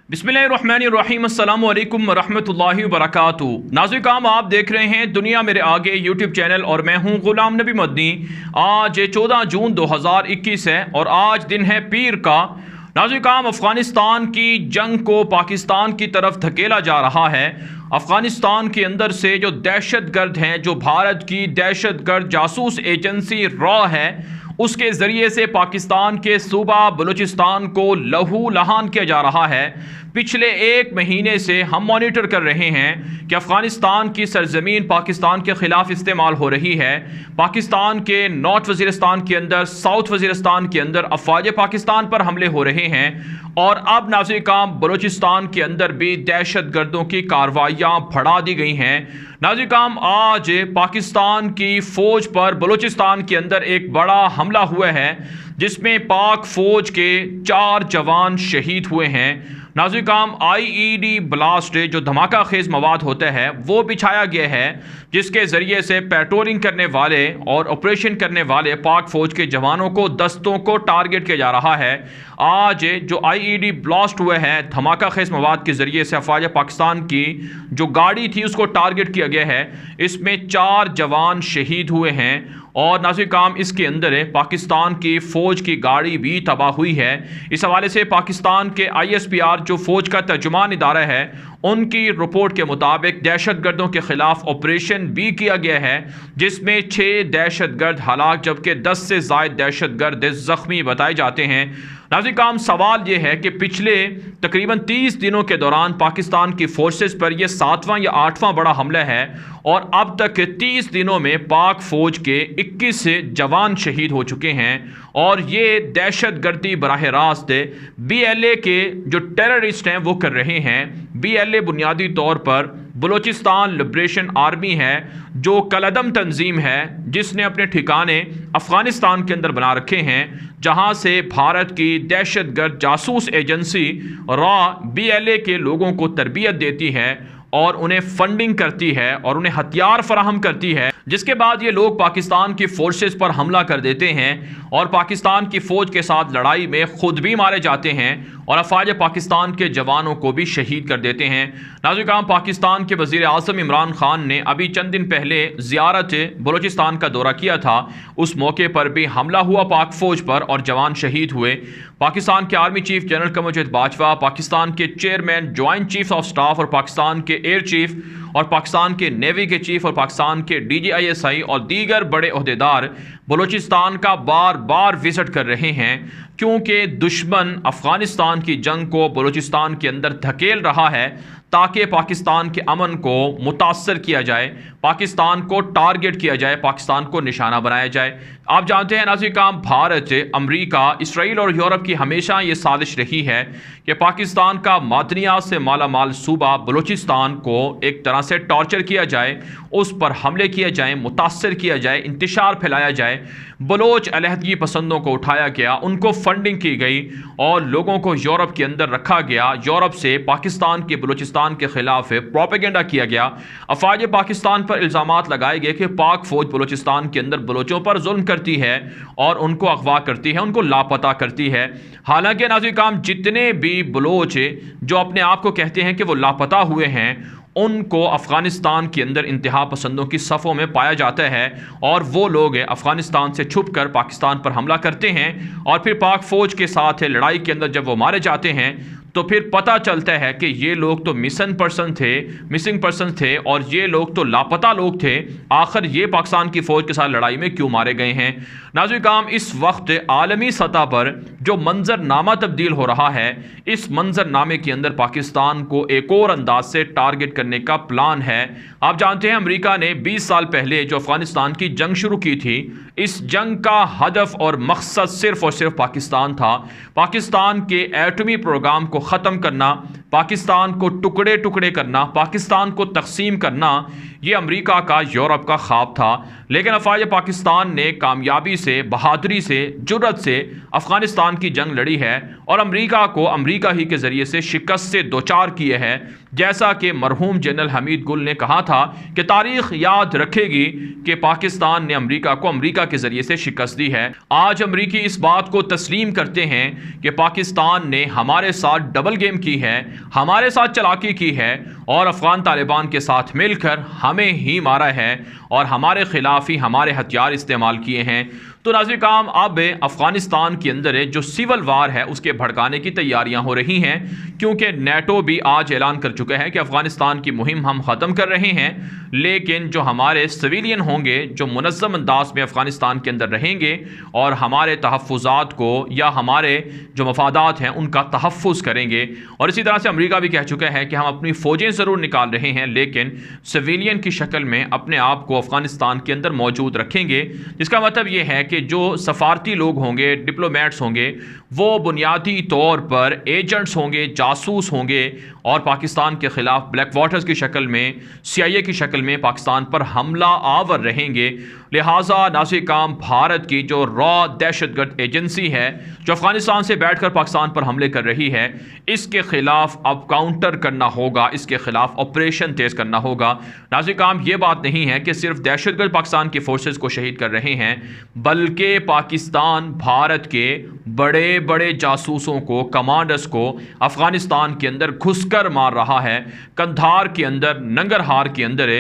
बिस्मिल्लाहिर्रहमानिर्रहीम अस्सलामु अलैकुम वरहमतुल्लाहि वबरकातुहू। नाज़रीन, आप देख रहे हैं दुनिया मेरे आगे यूट्यूब चैनल और मैं हूं गुलाम नबी मदनी। आज 14 जून 2021 है और आज दिन है पीर का। नाज़रीन, अफ़गानिस्तान की जंग को पाकिस्तान की तरफ धकेला जा रहा है। अफ़गानिस्तान के अंदर से जो दहशत गर्द हैं, जो भारत की दहशत गर्द जासूस एजेंसी रॉ है, उसके ज़रिए से पाकिस्तान के सूबा बलूचिस्तान को लहू लहान किया जा रहा है। पिछले एक महीने से हम मॉनिटर कर रहे हैं कि अफ़गानिस्तान की सरजमीन पाकिस्तान के ख़िलाफ़ इस्तेमाल हो रही है। पाकिस्तान के नॉर्थ वज़ीरिस्तान के अंदर, साउथ वज़ीरिस्तान के अंदर अफ़वाज पाकिस्तान पर हमले हो रहे हैं और अब नाज़रीन बलूचिस्तान के अंदर भी दहशत गर्दों की कार्रवाइयाँ बढ़ा दी गई हैं। नाज़रीन, आज पाकिस्तान की फ़ौज पर बलूचिस्तान के अंदर एक बड़ा हमला हुआ है जिसमें पाक फ़ौज के 4 जवान शहीद हुए हैं। नाज़रीन, IED ब्लास्ट जो धमाका खेज़ मवाद होता है वो बिछाया गया है जिसके ज़रिए से पेट्रोलिंग करने वाले और ऑपरेशन करने वाले पाक फ़ौज के जवानों को, दस्तों को टारगेट किया जा रहा है। आज जो IED ब्लास्ट हुआ है धमाका खेज़ मवाद के ज़रिए से अफ़वाज पाकिस्तान की जो गाड़ी थी उसको टारगेट किया गया है। इसमें 4 जवान शहीद हुए हैं और नाज़रीन इसके अंदर पाकिस्तान की फ़ौज की गाड़ी भी तबाह हुई है। इस हवाले से पाकिस्तान के ISPR जो फ़ौज का तर्जुमान इदारा है उनकी रिपोर्ट के मुताबिक दहशत गर्दों के ख़िलाफ़ ऑपरेशन भी किया गया है जिसमें 6 दहशत गर्द हलाक जबकि 10 से ज़ायद दहशत गर्द ज़ख्मी बताए जाते हैं। नाज़रीन, सवाल ये है कि पिछले तकरीबन 30 दिनों के दौरान पाकिस्तान की फ़ोर्सेस पर यह 7वां या 8वां बड़ा हमला है और अब तक 30 दिनों में पाक फ़ौज के 21 जवान शहीद हो चुके हैं और ये दहशत गर्दी बराह रास्त BLA के जो टेररिस्ट हैं वो कर रहे हैं। BLA बुनियादी तौर पर बलूचिस्तान लिबरेशन आर्मी है जो कलअदम तंजीम है जिसने अपने ठिकाने अफ़गानिस्तान के अंदर बना रखे हैं जहां से भारत की दहशत गर्द जासूस एजेंसी रॉ BLA के लोगों को तरबियत देती है और उन्हें फंडिंग करती है और उन्हें हथियार फराहम करती है, जिसके बाद ये लोग पाकिस्तान की फ़ोर्सेस पर हमला कर देते हैं और पाकिस्तान की फ़ौज के साथ लड़ाई में ख़ुद भी मारे जाते हैं और अफ़वाज पाकिस्तान के जवानों को भी शहीद कर देते हैं। नाज़रीन, पाकिस्तान के वज़ीर आज़म इमरान ख़ान ने अभी चंद दिन पहले ज़ियारत बलूचिस्तान का दौरा किया था। उस मौके पर भी हमला हुआ पाक फ़ौज पर और जवान शहीद हुए। पाकिस्तान के army chief general Kamarjeet Bajwa, Pakistan के chairman joint chief of staff और पाकिस्तान के एयर चीफ और पाकिस्तान के नेवी के चीफ और पाकिस्तान के DGISI और दीगर बड़े ओहदेदार बलूचिस्तान का बार बार विजिट कर रहे हैं क्योंकि दुश्मन अफ़गानिस्तान की जंग को बलूचिस्तान के अंदर धकेल रहा है ताकि पाकिस्तान के अमन को मुतासर किया जाए, पाकिस्तान को टारगेट किया जाए, पाकिस्तान को निशाना बनाया जाए। आप जानते हैं नाज़रीन, भारत, अमेरिका, इसराइल और यूरोप की हमेशा ये साजिश रही है कि पाकिस्तान का मादनियात से माला माल सूबा बलूचिस्तान को एक तरह से टॉर्चर किया जाए, उस पर हमले किए जाए, मुतासर किया जाए, इंतशार फैलाया जाए। बलोच अलहदगी पसंदों को उठाया गया, उनको फंडिंग की गई और लोगों को यूरोप के अंदर रखा गया। यूरोप से पाकिस्तान के बलूचिस्तान के ख़िलाफ़ प्रोपेगेंडा किया गया। अफ़वाज पाकिस्तान पर इल्ज़ामात लगाए गए कि पाक फ़ौज बलूचिस्तान के अंदर बलोचों पर जुल्म करती है और उनको अगवा करती है, उनको लापता करती है। हालांकि नाज़रीन, जितने भी बलोच जो अपने आप को कहते हैं कि वो लापता हुए हैं उनको अफ़गानिस्तान के अंदर इंतहा पसंदों की सफ़ों में पाया जाता है और वो लोग अफ़गानिस्तान से छुप कर पाकिस्तान पर हमला करते हैं और फिर पाक फ़ौज के साथ लड़ाई के अंदर जब वो मारे जाते हैं तो फिर पता चलता है कि ये लोग तो मिसिंग पर्सन थे और ये लोग तो लापता लोग थे। आखिर ये पाकिस्तान की फ़ौज के साथ लड़ाई में क्यों मारे गए हैं? नाज़रीन, इस वक्त आलमी सतह पर जो मंजरनामा तब्दील हो रहा है, इस मंजरनामे के अंदर पाकिस्तान को एक और अंदाज से टारगेट करने का प्लान है। आप जानते हैं अमेरिका ने 20 साल पहले जो अफ़गानिस्तान की जंग शुरू की थी, इस जंग का हदफ और मकसद सिर्फ़ और सिर्फ पाकिस्तान था। पाकिस्तान के एटमी प्रोग्राम को ख़त्म करना, पाकिस्तान को टुकड़े टुकड़े करना, पाकिस्तान को तकसीम करना, ये अमेरिका का, यूरोप का ख्वाब था। लेकिन अफ़वाज पाकिस्तान ने कामयाबी से, बहादुरी से, जुर्रत से अफ़गानिस्तान की जंग लड़ी है और अमेरिका को अमेरिका ही के ज़रिए से शिकस्त से दोचार किए हैं। जैसा कि मरहूम जनरल हमीद गुल ने कहा था कि तारीख़ याद रखेगी कि पाकिस्तान ने अमेरिका को अमेरिका के जरिए से शिकस्त दी है। आज अमरीकी इस बात को तस्लीम करते हैं कि पाकिस्तान ने हमारे साथ डबल गेम की है, हमारे साथ चालाकी की है और अफगान तालिबान के साथ मिलकर हमें ही मारा है और हमारे खिलाफ ही हमारे हथियार इस्तेमाल किए हैं। तो नाज़रीन काम, अब अफगानिस्तान के अंदर जो सिविल वार है उसके भड़काने की तैयारियां हो रही हैं, क्योंकि नेटो भी आज ऐलान कर चुका है कि अफगानिस्तान की मुहिम हम ख़त्म कर रहे हैं, लेकिन जो हमारे सिविलियन होंगे जो मुनज़्ज़म अंदाज में अफगानिस्तान के अंदर रहेंगे और हमारे तहफ़्फ़ुज़ात को या हमारे जो मफादात हैं उनका तहफ़्फ़ुज़ करेंगे। और इसी तरह से अमेरिका भी कह चुका है कि हम अपनी फ़ौजें ज़रूर निकाल रहे हैं, लेकिन सिविलियन की शक्ल में अपने आप को अफगानिस्तान के अंदर मौजूद रखेंगे। जिसका मतलब ये है कि जो सफारती लोग होंगे, डिप्लोमेट्स होंगे, वो बुनियादी तौर पर एजेंट्स होंगे, जासूस होंगे और पाकिस्तान के ख़िलाफ़ ब्लैक वाटर्स की शक्ल में, CIA की शक्ल में पाकिस्तान पर हमला आवर रहेंगे। लिहाजा नाज़रीन काम, भारत की जो रॉ दहशतगर्द एजेंसी है जो अफगानिस्तान से बैठकर पाकिस्तान पर हमले कर रही है, इसके खिलाफ अब काउंटर करना होगा, इसके खिलाफ ऑपरेशन तेज करना होगा। नाज़रीन काम, ये बात नहीं है कि सिर्फ दहशतगर्द पाकिस्तान की फोर्सेस को शहीद कर रहे हैं, बल्कि पाकिस्तान भारत के बड़े बड़े जासूसों को, कमांडर्स को अफगानिस्तान के अंदर घुसकर मार रहा है। कंधार के अंदर, नंगरहार के अंदर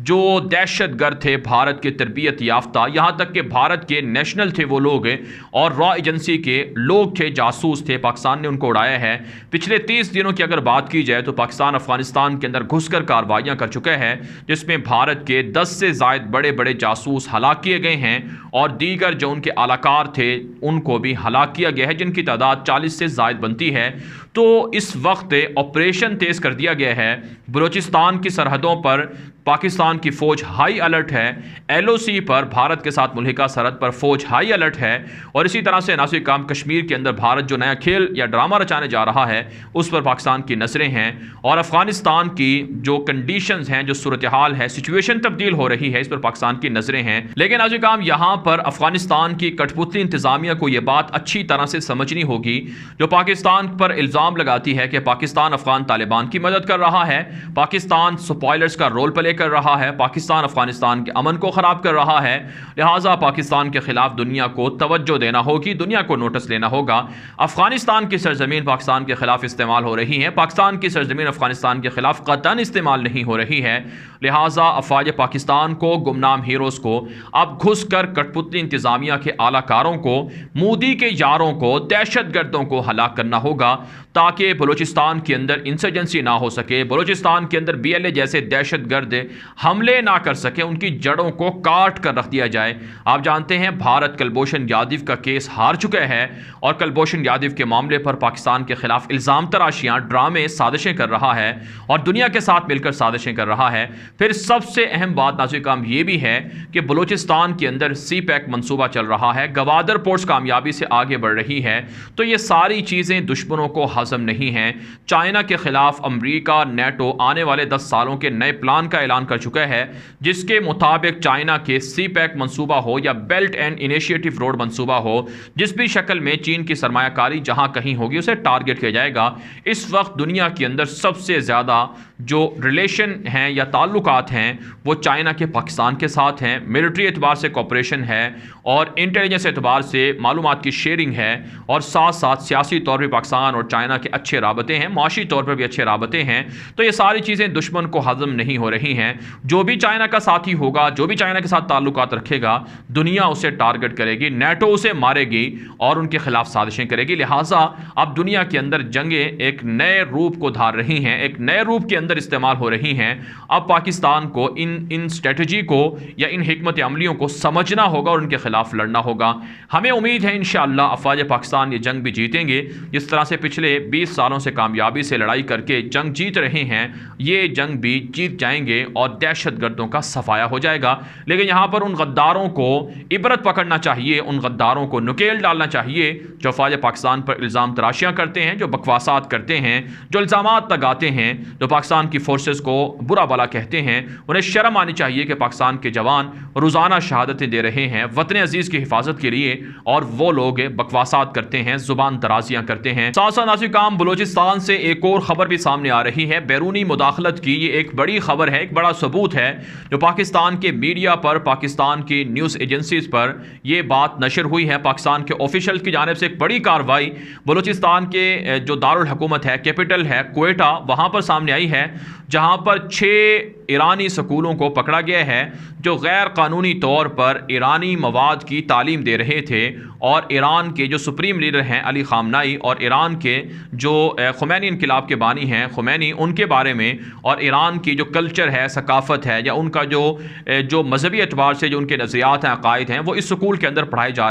जो दहशतगर्द थे भारत के तरबियत याफ्ता, यहाँ तक कि भारत के नेशनल थे वो लोग और रॉ एजेंसी के लोग थे, जासूस थे, पाकिस्तान ने उनको उड़ाया है। पिछले 30 दिनों की अगर बात की जाए तो पाकिस्तान अफगानिस्तान के अंदर घुसकर कार्रवाइयाँ कर चुका है, जिसमें भारत के 10 से ज़ायद बड़े बड़े जासूस हलाक किए गए हैं और दीगर जो उनके आलाकार थे उनको भी हलाक किया गया है, जिनकी तादाद 40 से ज़ायद बनती है। तो इस वक्त ऑपरेशन तेज़ कर दिया गया है। बलूचिस्तान की सरहदों पर पाकिस्तान की फ़ौज हाई अलर्ट है, LOC पर भारत के साथ मुल्हिका सरहद पर फ़ौज हाई अलर्ट है। और इसी तरह से नाज़रीन काम, कश्मीर के अंदर भारत जो नया खेल या ड्रामा रचाने जा रहा है उस पर पाकिस्तान की नज़रें हैं और अफ़गानिस्तान की जो कंडीशंस हैं, जो सूरत हाल है, सिचुएशन तब्दील हो रही है, इस पर पाकिस्तान की नज़रें हैं। लेकिन नाज़रीन काम, यहाँ पर अफ़गानिस्तान की कठपुतली इंतज़ामिया को यह बात अच्छी तरह से समझनी होगी, जो पाकिस्तान पर इल्ज़ाम लगाती है कि पाकिस्तान अफ़गान तालिबान की मदद कर रहा है, पाकिस्तान स्पॉयलर्स का रोल प्ले कर रहा है, पाकिस्तान अफगानिस्तान के अमन को ख़राब कर रहा है। लिहाजा पाकिस्तान के ख़िलाफ़ दुनिया को तवज्जो देना होगी, दुनिया को नोटिस लेना होगा। अफगानिस्तान की सरजमीन पाकिस्तान के ख़िलाफ़ इस्तेमाल हो रही है, पाकिस्तान की सरजमीन अफगानिस्तान के ख़िलाफ़ क़तन इस्तेमाल नहीं हो रही है। लिहाजा अफवाज पाकिस्तान को, गुमनाम हीरोज़ को अब घुस कर कठपुतली इंतज़ामिया के आलाकारों को, मोदी के यारों को, दहशतगर्दों को हलाक करना होगा, ताकि बलूचिस्तान के अंदर इंसर्जेंसी ना हो सके, बलूचिस्तान के अंदर BLA जैसे दहशतगर्द हमले ना कर सके, उनकी जड़ों को काट कर रख दिया जाए। आप जानते हैं भारत कुलभूषण यादव का केस हार चुका है और कुलभूषण यादव के मामले पर पाकिस्तान के खिलाफ इल्ज़ाम तराशियां, ड्रामे, साजिशें कर रहा है और दुनिया के साथ मिलकर साजिशें कर रहा है। फिर सबसे अहम बात नाज़रीन काम ये भी है कि बलूचिस्तान के अंदर CPEC मंसूबा चल रहा है, गवादर पोर्ट्स कामयाबी से आगे बढ़ रही है। तो ये सारी चीज़ें दुश्मनों को हज़म नहीं हैं। चाइना के खिलाफ अमरीका, नेटो आने वाले 10 सालों के नए प्लान का ऐलान कर चुका है, जिसके मुताबिक चाइना के CPEC मंसूबा हो या बेल्ट एंड इनिशिएटिव रोड मंसूबा हो, जिस भी शक्ल में चीन की सरमायाकारी जहां कहीं होगी उसे टारगेट किया जाएगा। इस वक्त दुनिया के अंदर सबसे ज़्यादा जो रिलेशन हैं या ताल्लुकात हैं वो चाइना के पाकिस्तान के साथ हैं। मिलिट्री एतबार से कॉपरेशन है और इंटेलिजेंस एतबार से मालूमात की शेयरिंग है और साथ साथ सियासी तौर पर पाकिस्तान और चाइना के अच्छे राबते हैं, माशी तौर पर भी अच्छे राबते हैं। तो ये सारी चीज़ें दुश्मन को हज़म नहीं हो रही हैं। जो भी चाइना का साथी होगा, जो भी चाइना के साथ ताल्लुकात रखेगा, दुनिया उसे टारगेट करेगी, नेटो उसे मारेगी और उनके खिलाफ साजिशें करेगी। लिहाजा अब दुनिया के अंदर जंगें एक नए रूप को धार रही हैं, एक नए रूप के अंदर इस्तेमाल हो रही हैं। अब पाकिस्तान को इन स्ट्रेटजी को या इन हिकमत अमलियों को समझना होगा और उनके खिलाफ लड़ना होगा। हमें उम्मीद है इंशाअल्लाह अफवाज पाकिस्तान ये जंग भी जीतेंगे। जिस तरह से पिछले 20 सालों से कामयाबी से लड़ाई करके जंग जीत रहे हैं, ये जंग भी जीत जाएंगे और दहशतगर्दों का सफाया हो जाएगा। लेकिन यहाँ पर उन गद्दारों को इबरत पकड़ना चाहिए, उन गद्दारों को नुकेल डालना चाहिए जो अफवाज पाकिस्तान पर इल्ज़ाम तराशियाँ करते हैं, जो बकवासात करते हैं, जो इल्ज़ामात लगाते हैं, जो पाकिस्तान की फोर्सेस को बुरा भला कहते हैं। उन्हें शर्म आनी चाहिए कि पाकिस्तान के जवान रोज़ाना शहादतें दे रहे हैं वतन अजीज़ की हिफाजत के लिए और वो लोग बकवासात करते हैं, ज़ुबान दराजियाँ करते हैं। साथ साथ नाज़िकाम, बलूचिस्तान से एक और ख़बर भी सामने आ रही है बैरूनी मुदाखलत की। ये एक बड़ी ख़बर है, एक बड़ा सबूत है जो पाकिस्तान के मीडिया पर, पाकिस्तान की न्यूज़ एजेंसीज़ पर ये बात नशर हुई है। पाकिस्तान के ऑफिशियल की जानिब से एक बड़ी कार्रवाई बलूचिस्तान के जो दारुल हुकूमत है, कैपिटल है क्वेटा, वहाँ पर सामने आई है, जहाँ पर 6 ईरानी स्कूलों को पकड़ा गया है जो गैर कानूनी तौर पर ईरानी मवाद की तालीम दे रहे थे। और ईरान के जो सुप्रीम लीडर हैं अली ख़ामनाई, और ईरान के जो खुमैनी इनकलाब के बानी हैं खुमैनी, उनके बारे में, और ईरान की जो कल्चर है, सकाफ़त है, या उनका जो मजहबी एतबार से जो उनके नज़रियात हैं, अकायद हैं, वो इस स्कूल के अंदर पढ़ाए जा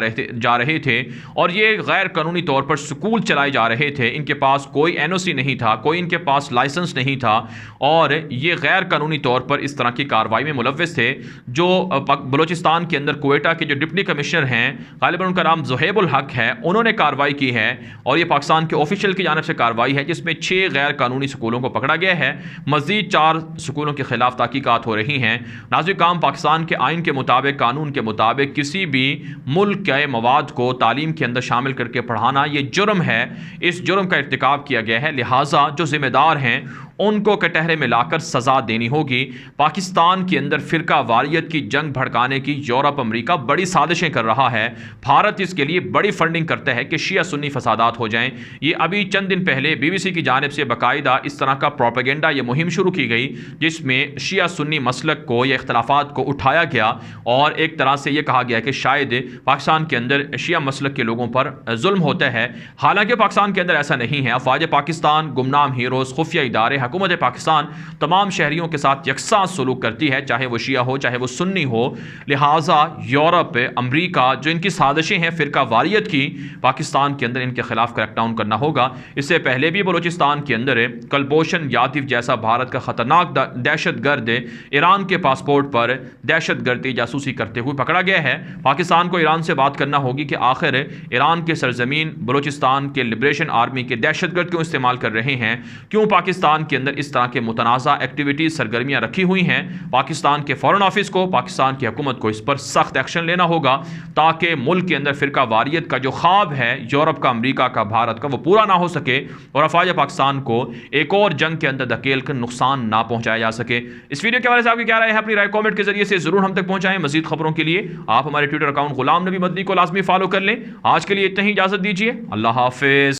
रहे थे। और ये गैर कानूनी तौर पर स्कूल चलाए जा रहे थे। इनके पास कोई NOC नहीं था, कोई इनके पास लाइसेंस नहीं था, और ये गैर कानूनी तौर पर इस तरह की कार्रवाई में मुलव्वस थे। जो बलूचिस्तान के अंदर क्वेटा के जो डिप्टी कमिश्नर हैं, गालिबन उनका नाम ज़ुहैबुल हक है, उन्होंने कार्रवाई की है। और ये पाकिस्तान के ऑफिशियल की जानिब से कार्रवाई है जिसमें 6 गैर कानूनी स्कूलों को पकड़ा गया है। मज़ीद 4 स्कूलों के खिलाफ तहकीकात हो रही हैं। नाज़िकाम, पाकिस्तान के आइन के मुताबिक, कानून के मुताबिक किसी भी मुल्क के मवाद को तालीम के अंदर शामिल करके पढ़ाना ये जुर्म है। इस जुर्म का इर्तिकाब किया गया है, लिहाजा जो ज़िम्मेदार हैं उनको कटहरे में लाकर सज़ा देनी होगी। पाकिस्तान के अंदर फ़िरका वारियत की जंग भड़काने की यूरोप अमेरिका बड़ी साजिशें कर रहा है। भारत इसके लिए बड़ी फंडिंग करता है कि शिया सुन्नी फसादात हो जाएं। ये अभी चंद दिन पहले BBC की जानिब से बाकायदा इस तरह का प्रोपेगेंडा, ये मुहिम शुरू की गई जिसमें शिया सुन्नी मसलक को या इख्तलाफात को उठाया गया और एक तरह से ये कहा गया कि शायद पाकिस्तान के अंदर शिया मसलक के लोगों पर जुल्म होता है। हालांकि पाकिस्तान के अंदर ऐसा नहीं है। अफवाज पाकिस्तान, गुमनाम हीरोज़, खुफिया इदारे, हुकूमत पाकिस्तान तमाम शहरियों के साथ यकसा सलूक करती है, चाहे वो शिया हो चाहे वो सुन्नी हो। लिहाजा यूरोप, अमरीका, जो इनकी साजिशें हैं फ़िरका वारियत की, पाकिस्तान के अंदर इनके खिलाफ क्रैकडाउन करना होगा। इससे पहले भी बलूचिस्तान के अंदर कलभूषण यादव जैसा भारत का ख़तरनाक दहशतगर्द ईरान के पासपोर्ट पर दहशतगर्दी जासूसी करते हुए पकड़ा गया है। पाकिस्तान को ईरान से बात करना होगी कि आखिर ईरान के सरजमीन बलूचिस्तान के लिबरेशन आर्मी के दहशतगर्द क्यों इस्तेमाल कर रहे हैं, क्यों पाकिस्तान के अंदर इस तरह के मुतनाज़ा एक्टिविटीज़, सरगर्मियाँ रखी हुई हैं। पाकिस्तान के फ़ॉरेन ऑफिस को, पाकिस्तान की हुकूमत को इस पर सख्त एक्शन लेना होगा ताकि मुल्क के अंदर फ़िरका वारियत का जो ख्वाब है यूरोप का, अमरीका का, भारत का, वो पूरा ना हो सके और अफवाज पाकिस्तान को एक और जंग के अंदर धकेल कर नुकसान ना पहुँचाया जा सके। इस वीडियो के बारे में आपकी क्या राय है? अपनी राय कॉमेंट के जरिए से ज़रूर हम तक पहुँचाएँ। मज़ीद खबरों के लिए आप हमारे ट्विटर अकाउंट गुलाम नबी मदनी को लाजमी फॉलो कर लें। आज के लिए इतना ही, इजाज़त दीजिए। अल्लाह हाफिज़।